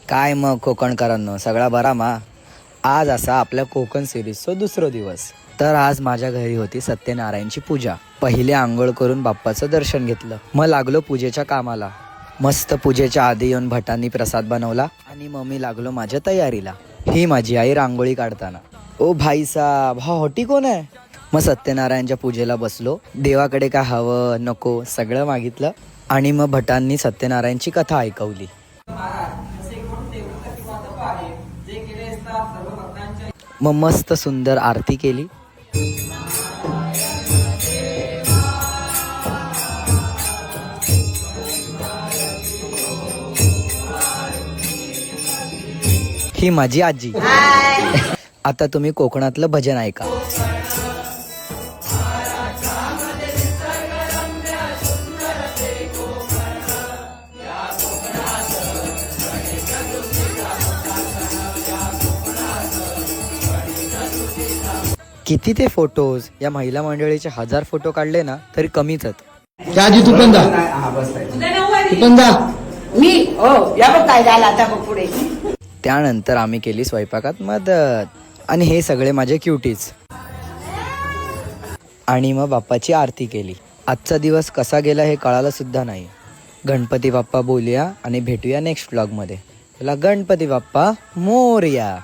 काय मग कोकणकरांनो, सगळा बरा मा. आज असा आपल्या कोकण सिरीजचा दुसरा दिवस. तर आज माझ्या घरी होती सत्यनारायणची पूजा. पहिले आंघोळ करून बाप्पाचं दर्शन घेतलं, मग लागलो पूजेच्या कामाला. मस्त पूजेच्या आधी येऊन भटांनी प्रसाद बनवला आणि मग मी लागलो माझ्या तयारीला. ही माझी आई रांगोळी काढताना. ओ भाई साहब, हा होटी कोण आहे? मग सत्यनारायणच्या पूजेला बसलो. देवाकडे काय हवं नको सगळं मागितलं आणि मग भटांनी सत्यनारायणची कथा ऐकवली. मग मस्त सुंदर आरती केली. ही माझी आजी. आता तुम्ही कोकणातलं भजन ऐका. किती ते फोटोज, या महिला मंडळीचे 1000 फोटो काढले ना तरी कमीच आहेत. आजी तू पण जा, तू पण जा. मी हो या बघ काय झालं आता बघ पुढे. त्यानंतर आम्ही केली स्वयंपाकात मदत आणि हे सगळे माझे क्युटीज. आणि मग बाप्पाची आरती केली. आजचा दिवस कसा गेला हे कळालं सुद्धा नाही. गणपती बाप्पा बोलूया आणि भेटूया नेक्स्ट व्लॉगमध्ये. चला गणपती बाप्पा मोरया.